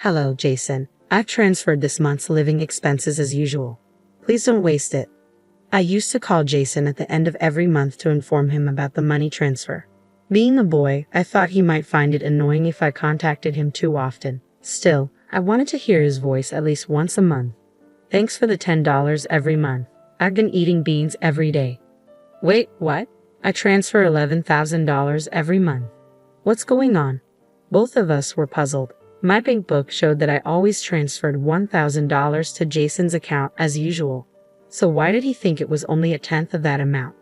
Hello, Jason. I've transferred this month's living expenses as usual. Please don't waste it. I used to call Jason at the end of every month to inform him about the money transfer. Being a boy, I thought he might find it annoying if I contacted him too often. Still, I wanted to hear his voice at least once a month. Thanks for the $10 every month. I've been eating beans every day. Wait, what? I transfer $11,000 every month. What's going on? Both of us were puzzled. My bank book showed that I always transferred $1,000 to Jason's account as usual. So why did he think it was only a tenth of that amount?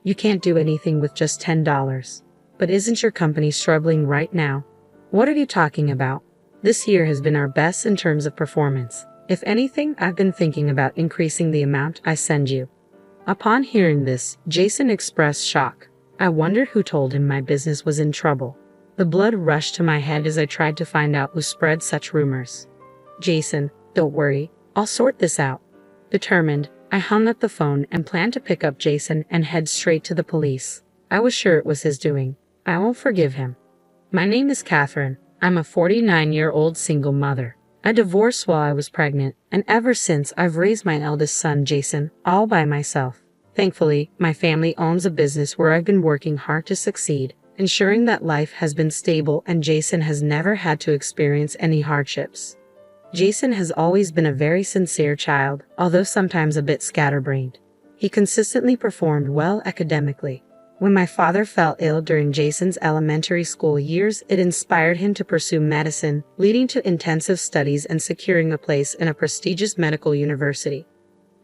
You can't do anything with just $10. But isn't your company struggling right now? What are you talking about? This year has been our best in terms of performance. If anything, I've been thinking about increasing the amount I send you. Upon hearing this, Jason expressed shock. I wondered who told him my business was in trouble. The blood rushed to my head as I tried to find out who spread such rumors. Jason, don't worry, I'll sort this out. Determined, I hung up the phone and planned to pick up Jason and head straight to the police. I was sure it was his doing. I won't forgive him. My name is Catherine. I'm a 49-year-old single mother. I divorced while I was pregnant, and ever since I've raised my eldest son, Jason, all by myself. Thankfully, my family owns a business where I've been working hard to succeed, ensuring that life has been stable and Jason has never had to experience any hardships. Jason has always been a very sincere child, although sometimes a bit scatterbrained. He consistently performed well academically. When my father fell ill during Jason's elementary school years, it inspired him to pursue medicine, leading to intensive studies and securing a place in a prestigious medical university.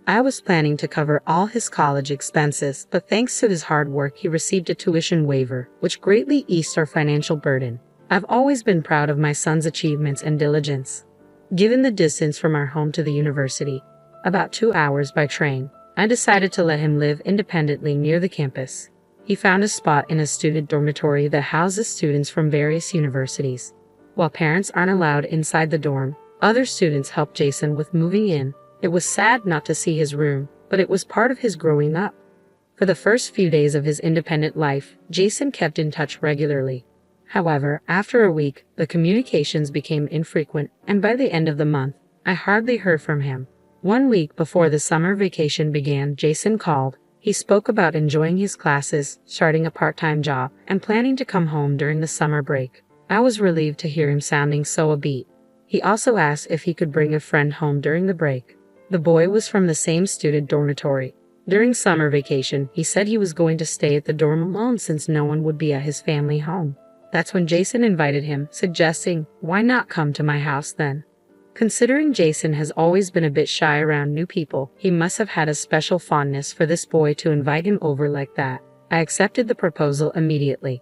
I was planning to cover all his college expenses, but thanks to his hard work, he received a tuition waiver, which greatly eased our financial burden. I've always been proud of my son's achievements and diligence. Given the distance from our home to the university, about 2 hours by train, I decided to let him live independently near the campus. He found a spot in a student dormitory that houses students from various universities. While parents aren't allowed inside the dorm, other students helped Jason with moving in. It was sad not to see his room, but it was part of his growing up. For the first few days of his independent life, Jason kept in touch regularly. However, after a week, the communications became infrequent, and by the end of the month, I hardly heard from him. 1 week before the summer vacation began, Jason called. He spoke about enjoying his classes, starting a part-time job, and planning to come home during the summer break. I was relieved to hear him sounding so upbeat. He also asked if he could bring a friend home during the break. The boy was from the same student dormitory. During summer vacation, he said he was going to stay at the dorm alone since no one would be at his family home. That's when Jason invited him, suggesting, "Why not come to my house then?" Considering Jason has always been a bit shy around new people, he must have had a special fondness for this boy to invite him over like that. I accepted the proposal immediately.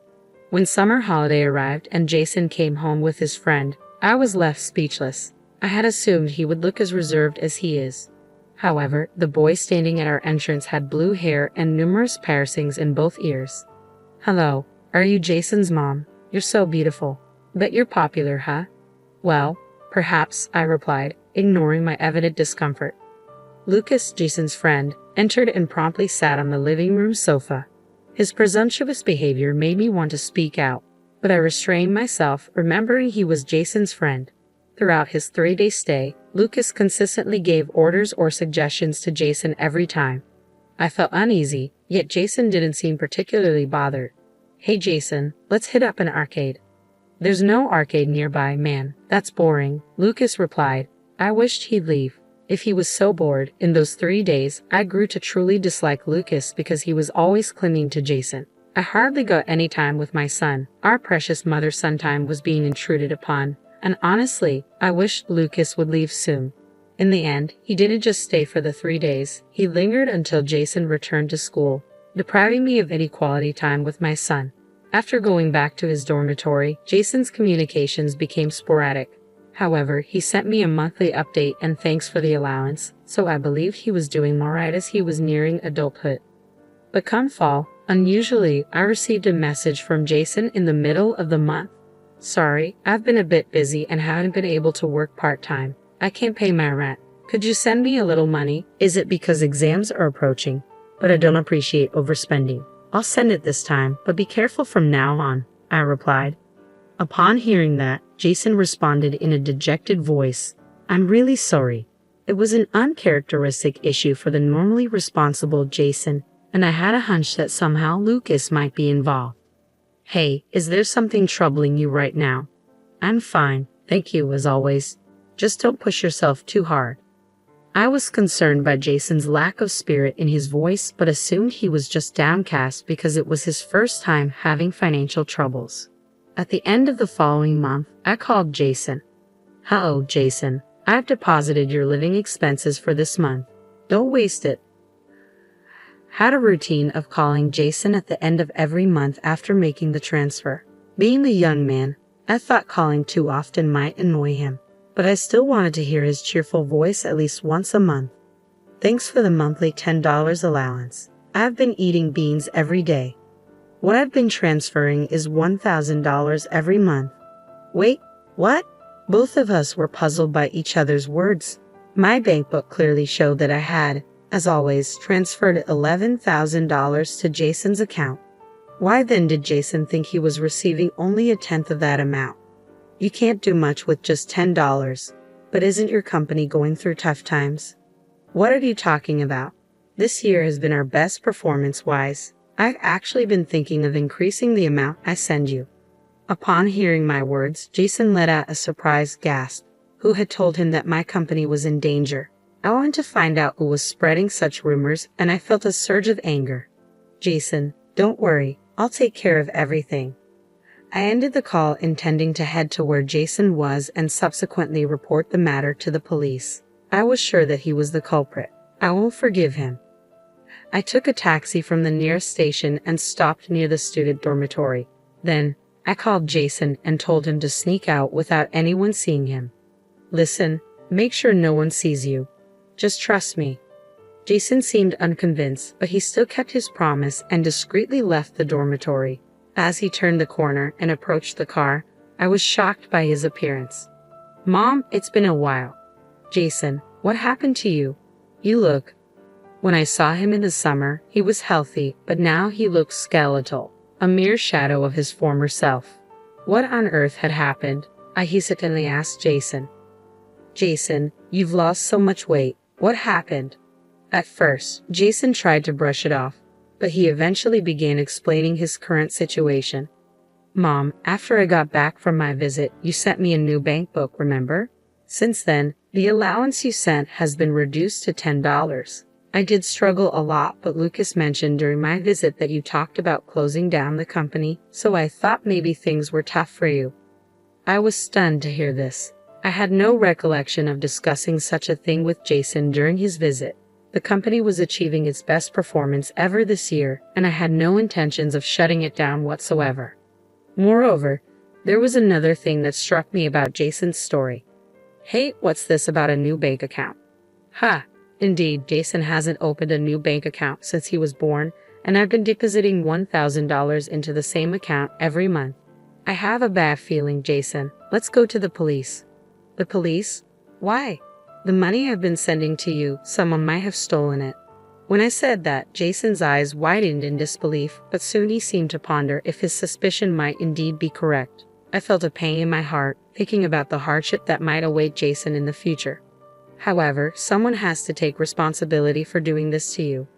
When summer holiday arrived and Jason came home with his friend, I was left speechless. I had assumed he would look as reserved as he is. However, the boy standing at our entrance had blue hair and numerous piercings in both ears. "Hello, are you Jason's mom? You're so beautiful. Bet you're popular, huh?" "Well, perhaps," I replied, ignoring my evident discomfort. Lucas, Jason's friend, entered and promptly sat on the living room sofa. His presumptuous behavior made me want to speak out, but I restrained myself, remembering he was Jason's friend. Throughout his 3-day stay, Lucas consistently gave orders or suggestions to Jason every time. I felt uneasy, yet Jason didn't seem particularly bothered. "Hey Jason, let's hit up an arcade." "There's no arcade nearby, man. That's boring," Lucas replied. I wished he'd leave. If he was so bored, in those 3 days, I grew to truly dislike Lucas because he was always clinging to Jason. I hardly got any time with my son. Our precious mother-son time was being intruded upon. And honestly, I wished Lucas would leave soon. In the end, he didn't just stay for the 3 days, he lingered until Jason returned to school, depriving me of any quality time with my son. After going back to his dormitory, Jason's communications became sporadic. However, he sent me a monthly update and thanks for the allowance, so I believed he was doing alright as he was nearing adulthood. But come fall, unusually, I received a message from Jason in the middle of the month. "Sorry, I've been a bit busy and haven't been able to work part-time. I can't pay my rent. Could you send me a little money? Is it because exams are approaching? But I don't appreciate overspending. I'll send it this time, but be careful from now on," I replied. Upon hearing that, Jason responded in a dejected voice. I'm really sorry. It was an uncharacteristic issue for the normally responsible Jason, and I had a hunch that somehow Lucas might be involved. Hey, is there something troubling you right now? I'm fine, thank you as always. Just don't push yourself too hard. I was concerned by Jason's lack of spirit in his voice, but assumed he was just downcast because it was his first time having financial troubles. At the end of the following month, I called Jason. Hello, Jason. I've deposited your living expenses for this month. Don't waste it. Had a routine of calling Jason at the end of every month after making the transfer. Being the young man, I thought calling too often might annoy him, but I still wanted to hear his cheerful voice at least once a month. Thanks for the monthly $10 allowance. I've been eating beans every day. What I've been transferring is $1,000 every month. Wait, what? Both of us were puzzled by each other's words. My bank book clearly showed that I had, as always, transferred $11,000 to Jason's account. Why then did Jason think he was receiving only a tenth of that amount? You can't do much with just $10, but isn't your company going through tough times? What are you talking about? This year has been our best performance-wise. I've actually been thinking of increasing the amount I send you. Upon hearing my words, Jason let out a surprised gasp. Who had told him that my company was in danger? I wanted to find out who was spreading such rumors, and I felt a surge of anger. Jason, don't worry, I'll take care of everything. I ended the call intending to head to where Jason was and subsequently report the matter to the police. I was sure that he was the culprit. I won't forgive him. I took a taxi from the nearest station and stopped near the student dormitory. Then, I called Jason and told him to sneak out without anyone seeing him. Listen, make sure no one sees you. Just trust me. Jason seemed unconvinced, but he still kept his promise and discreetly left the dormitory. As he turned the corner and approached the car, I was shocked by his appearance. Mom, it's been a while. Jason, what happened to you? You look. When I saw him in the summer, he was healthy, but now he looked skeletal, a mere shadow of his former self. What on earth had happened? I hesitantly asked Jason. Jason, you've lost so much weight. What happened? At first, Jason tried to brush it off, but he eventually began explaining his current situation. Mom, after I got back from my visit, you sent me a new bank book, remember? Since then, the allowance you sent has been reduced to $10. I did struggle a lot, but Lucas mentioned during my visit that you talked about closing down the company, so I thought maybe things were tough for you. I was stunned to hear this. I had no recollection of discussing such a thing with Jason during his visit. The company was achieving its best performance ever this year, and I had no intentions of shutting it down whatsoever. Moreover, there was another thing that struck me about Jason's story. Hey, what's this about a new bank account? Ha! Indeed, Jason hasn't opened a new bank account since he was born, and I've been depositing $1,000 into the same account every month. I have a bad feeling, Jason. Let's go to the police. The police? Why? The money I've been sending to you, someone might have stolen it. When I said that, Jason's eyes widened in disbelief, but soon he seemed to ponder if his suspicion might indeed be correct. I felt a pain in my heart, thinking about the hardship that might await Jason in the future. However, someone has to take responsibility for doing this to you.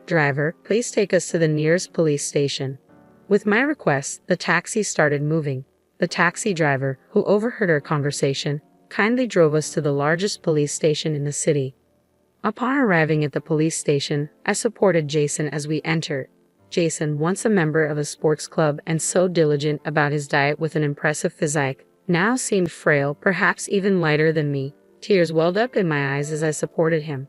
Driver, please take us to the nearest police station. With my request, the taxi started moving. The taxi driver, who overheard our conversation, kindly drove us to the largest police station in the city. Upon arriving at the police station, I supported Jason as we entered. Jason, once a member of a sports club and so diligent about his diet with an impressive physique, now seemed frail, perhaps even lighter than me. Tears welled up in my eyes as I supported him.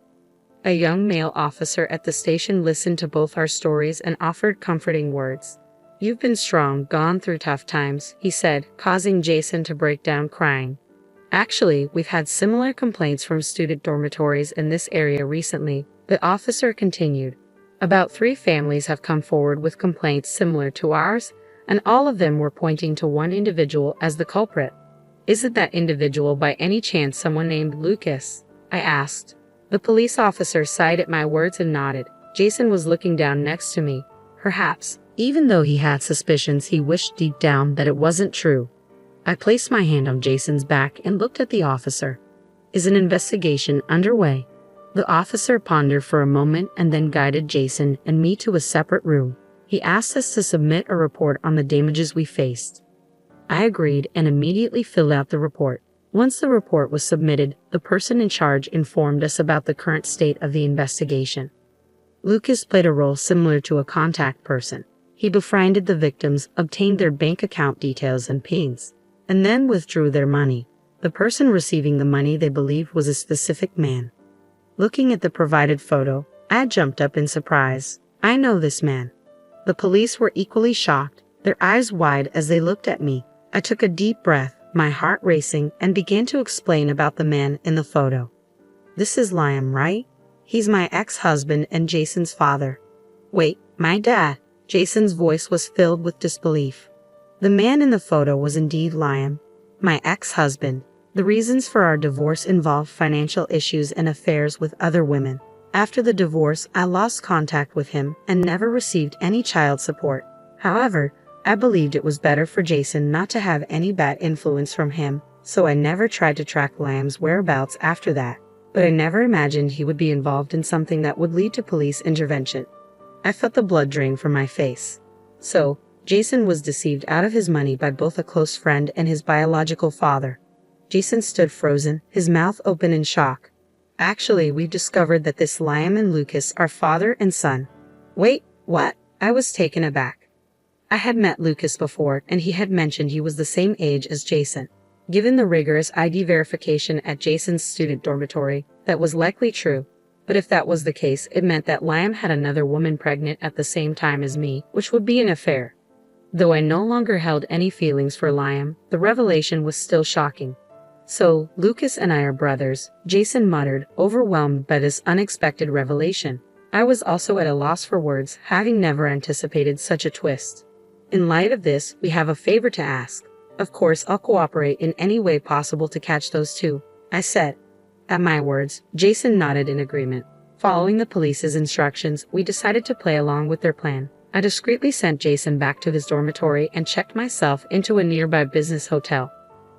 A young male officer at the station listened to both our stories and offered comforting words. You've been strong, gone through tough times, he said, causing Jason to break down crying. Actually, we've had similar complaints from student dormitories in this area recently, the officer continued. About 3 families have come forward with complaints similar to ours, and all of them were pointing to one individual as the culprit. Isn't that individual by any chance someone named Lucas? I asked. The police officer sighed at my words and nodded. Jason was looking down next to me. Perhaps, even though he had suspicions, he wished deep down that it wasn't true. I placed my hand on Jason's back and looked at the officer. Is an investigation underway? The officer pondered for a moment and then guided Jason and me to a separate room. He asked us to submit a report on the damages we faced. I agreed and immediately filled out the report. Once the report was submitted, the person in charge informed us about the current state of the investigation. Lucas played a role similar to a contact person. He befriended the victims, obtained their bank account details and pins, and then withdrew their money. The person receiving the money they believed was a specific man. Looking at the provided photo, I jumped up in surprise. I know this man. The police were equally shocked, their eyes wide as they looked at me. I took a deep breath, my heart racing, and began to explain about the man in the photo. This is Liam, right? He's my ex-husband and Jason's father. Wait, my dad? Jason's voice was filled with disbelief. The man in the photo was indeed Liam, my ex-husband. The reasons for our divorce involved financial issues and affairs with other women. After the divorce, I lost contact with him and never received any child support. However, I believed it was better for Jason not to have any bad influence from him, so I never tried to track Liam's whereabouts after that. But I never imagined he would be involved in something that would lead to police intervention. I felt the blood drain from my face. So, Jason was deceived out of his money by both a close friend and his biological father. Jason stood frozen, his mouth open in shock. Actually, we've discovered that this Liam and Lucas are father and son. Wait, what? I was taken aback. I had met Lucas before, and he had mentioned he was the same age as Jason. Given the rigorous ID verification at Jason's student dormitory, that was likely true. But if that was the case, it meant that Liam had another woman pregnant at the same time as me, which would be an affair. Though I no longer held any feelings for Liam, the revelation was still shocking. So, Lucas and I are brothers, Jason muttered, overwhelmed by this unexpected revelation. I was also at a loss for words, having never anticipated such a twist. In light of this, we have a favor to ask. Of course, I'll cooperate in any way possible to catch those two, I said. At my words, Jason nodded in agreement. Following the police's instructions, we decided to play along with their plan. I discreetly sent Jason back to his dormitory and checked myself into a nearby business hotel.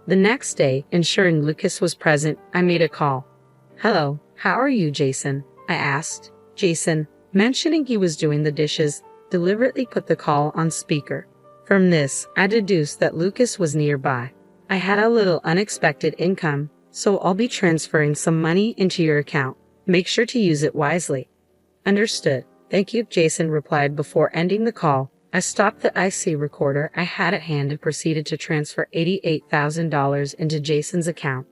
The next day, ensuring Lucas was present, I made a call. Hello, how are you, Jason? I asked. Jason, mentioning he was doing the dishes, deliberately put the call on speaker. From this, I deduced that Lucas was nearby. I had a little unexpected income, so I'll be transferring some money into your account. Make sure to use it wisely. Understood. Thank you, Jason replied before ending the call. I stopped the IC recorder I had at hand and proceeded to transfer $88,000 into Jason's account.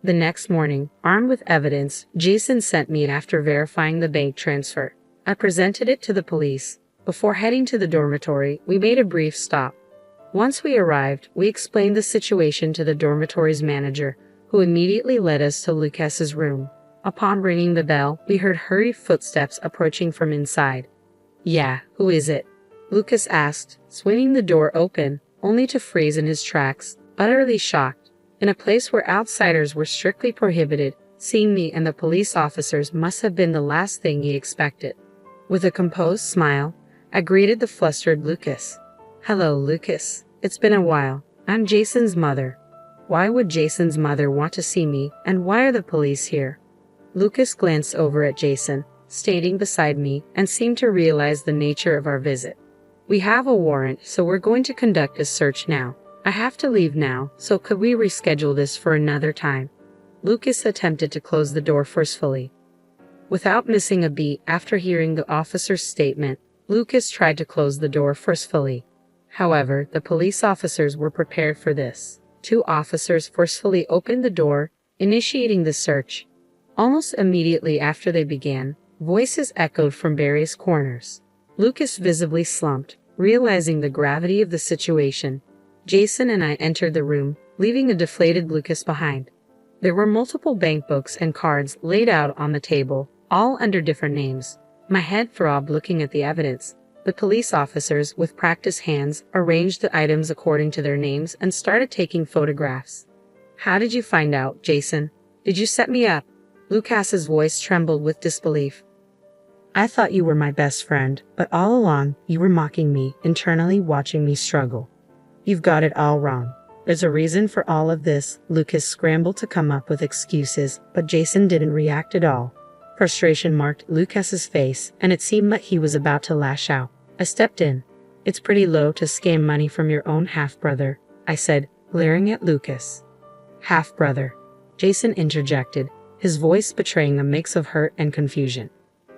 The next morning, armed with evidence, Jason sent me it after verifying the bank transfer. I presented it to the police. Before heading to the dormitory, we made a brief stop. Once we arrived, we explained the situation to the dormitory's manager, who immediately led us to Lucas's room. Upon ringing the bell, we heard hurried footsteps approaching from inside. Yeah, who is it? Lucas asked, swinging the door open, only to freeze in his tracks, utterly shocked. In a place where outsiders were strictly prohibited, seeing me and the police officers must have been the last thing he expected. With a composed smile, I greeted the flustered Lucas. Hello, Lucas. It's been a while. I'm Jason's mother. Why would Jason's mother want to see me, and why are the police here? Lucas glanced over at Jason, standing beside me, and seemed to realize the nature of our visit. We have a warrant, so we're going to conduct a search now. I have to leave now, so could we reschedule this for another time? Lucas attempted to close the door forcefully. Without missing a beat after hearing the officer's statement, Lucas tried to close the door forcefully. However, the police officers were prepared for this. 2 officers forcefully opened the door, initiating the search. Almost immediately after they began, voices echoed from various corners. Lucas visibly slumped, realizing the gravity of the situation. Jason and I entered the room, leaving a deflated Lucas behind. There were multiple bank books and cards laid out on the table, all under different names. My head throbbed looking at the evidence. The police officers, with practiced hands, arranged the items according to their names and started taking photographs. How did you find out, Jason? Did you set me up? Lucas's voice trembled with disbelief. I thought you were my best friend, but all along, you were mocking me, internally watching me struggle. You've got it all wrong. There's a reason for all of this. Lucas scrambled to come up with excuses, but Jason didn't react at all. Frustration marked Lucas's face, and it seemed like he was about to lash out. I stepped in. It's pretty low to scam money from your own half-brother, I said, glaring at Lucas. Half-brother, Jason interjected, his voice betraying a mix of hurt and confusion.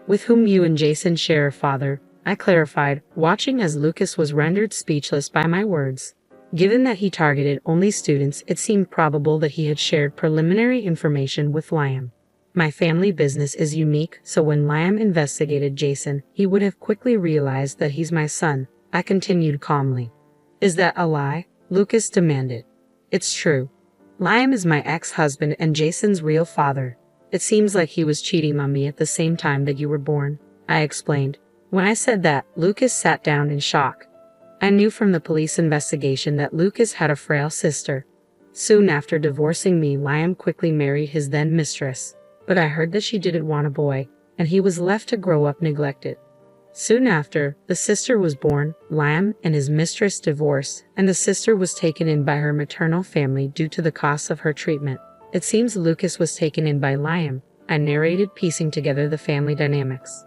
With whom you and Jason share a father, I clarified, watching as Lucas was rendered speechless by my words. Given that he targeted only students, it seemed probable that he had shared preliminary information with Liam. My family business is unique, so when Liam investigated Jason, he would have quickly realized that he's my son, I continued calmly. Is that a lie? Lucas demanded. It's true. Liam is my ex-husband and Jason's real father. It seems like he was cheating on me at the same time that you were born, I explained. When I said that, Lucas sat down in shock. I knew from the police investigation that Lucas had a frail sister. Soon after divorcing me, Liam quickly married his then mistress, but I heard that she didn't want a boy, and he was left to grow up neglected. Soon after, the sister was born, Liam and his mistress divorced, and the sister was taken in by her maternal family due to the cost of her treatment. It seems Lucas was taken in by Liam, I narrated, piecing together the family dynamics.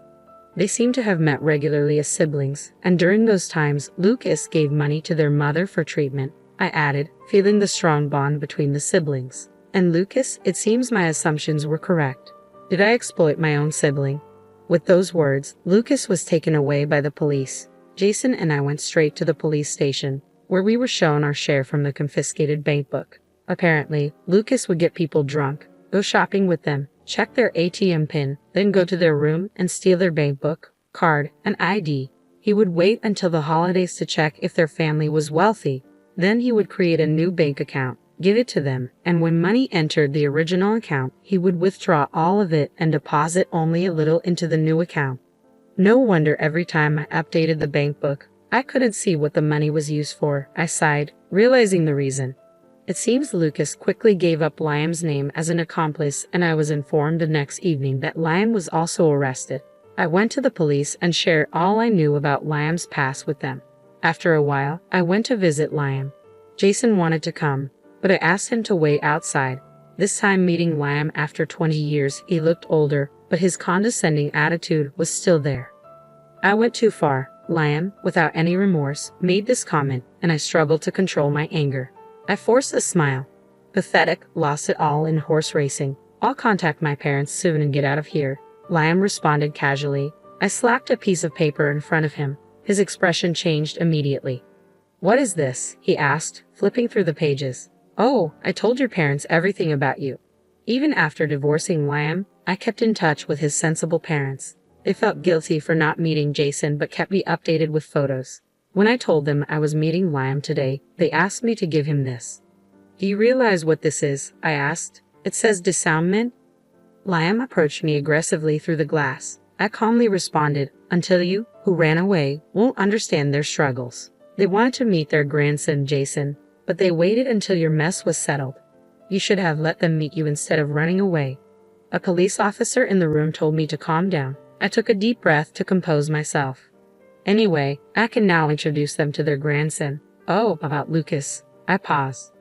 They seem to have met regularly as siblings, and during those times, Lucas gave money to their mother for treatment, I added, feeling the strong bond between the siblings. And Lucas, it seems my assumptions were correct. Did I exploit my own sibling? With those words, Lucas was taken away by the police. Jason and I went straight to the police station, where we were shown our share from the confiscated bank book. Apparently, Lucas would get people drunk, go shopping with them, check their ATM pin, then go to their room and steal their bank book, card, and ID. He would wait until the holidays to check if their family was wealthy. Then he would create a new bank account, give it to them, and when money entered the original account, he would withdraw all of it and deposit only a little into the new account. No wonder every time I updated the bank book, I couldn't see what the money was used for, I sighed, realizing the reason. It seems Lucas quickly gave up Liam's name as an accomplice, and I was informed the next evening that Liam was also arrested. I went to the police and shared all I knew about Liam's past with them. After a while, I went to visit Liam. Jason wanted to come, but I asked him to wait outside. This time meeting Liam after 20 years, he looked older, but his condescending attitude was still there. I went too far. Liam, without any remorse, made this comment, and I struggled to control my anger. I forced a smile. Pathetic, lost it all in horse racing. I'll contact my parents soon and get out of here, Liam responded casually. I slapped a piece of paper in front of him. His expression changed immediately. What is this? He asked, flipping through the pages. Oh, I told your parents everything about you. Even after divorcing Liam, I kept in touch with his sensible parents. They felt guilty for not meeting Jason but kept me updated with photos. When I told them I was meeting Liam today, they asked me to give him this. Do you realize what this is? I asked. It says disarmament. Liam approached me aggressively through the glass. I calmly responded, until you, who ran away, won't understand their struggles. They wanted to meet their grandson Jason, but they waited until your mess was settled. You should have let them meet you instead of running away. A police officer in the room told me to calm down. I took a deep breath to compose myself. Anyway, I can now introduce them to their grandson. Oh, about Lucas. I paused.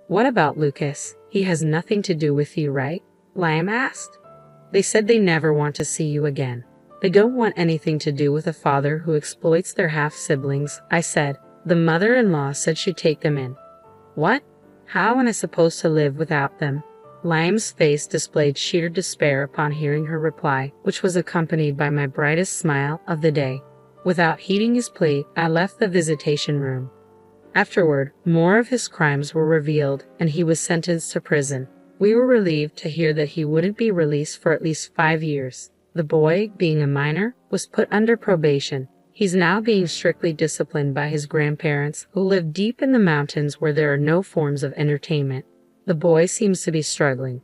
What about Lucas? He has nothing to do with you, right? Liam asked. They said they never want to see you again. They don't want anything to do with a father who exploits their half-siblings, I said. The mother-in-law said she'd take them in. What? How am I supposed to live without them? Liam's face displayed sheer despair upon hearing her reply, which was accompanied by my brightest smile of the day. Without heeding his plea, I left the visitation room. Afterward, more of his crimes were revealed, and he was sentenced to prison. We were relieved to hear that he wouldn't be released for at least 5 years. The boy, being a minor, was put under probation. He's now being strictly disciplined by his grandparents, who live deep in the mountains where there are no forms of entertainment. The boy seems to be struggling.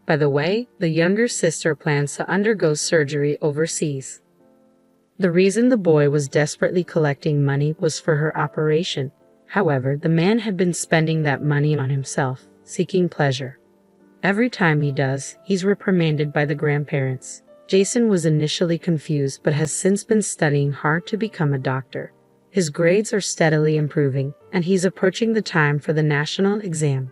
By the way, the younger sister plans to undergo surgery overseas. The reason the boy was desperately collecting money was for her operation. However, the man had been spending that money on himself, seeking pleasure. Every time he does, he's reprimanded by the grandparents. Jason was initially confused but has since been studying hard to become a doctor. His grades are steadily improving, and he's approaching the time for the national exam.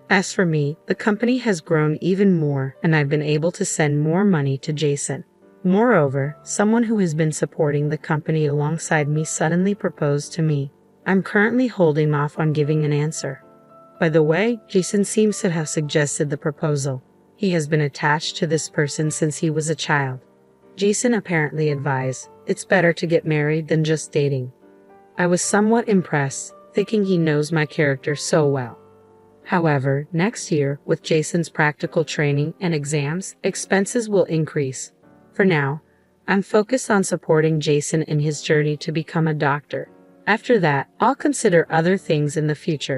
As for me, the company has grown even more, and I've been able to send more money to Jason. Moreover, someone who has been supporting the company alongside me suddenly proposed to me. I'm currently holding off on giving an answer. By the way, Jason seems to have suggested the proposal. He has been attached to this person since he was a child. Jason apparently advised, it's better to get married than just dating. I was somewhat impressed, thinking he knows my character so well. However, next year, with Jason's practical training and exams, expenses will increase. For now, I'm focused on supporting Jason in his journey to become a doctor. After that, I'll consider other things in the future.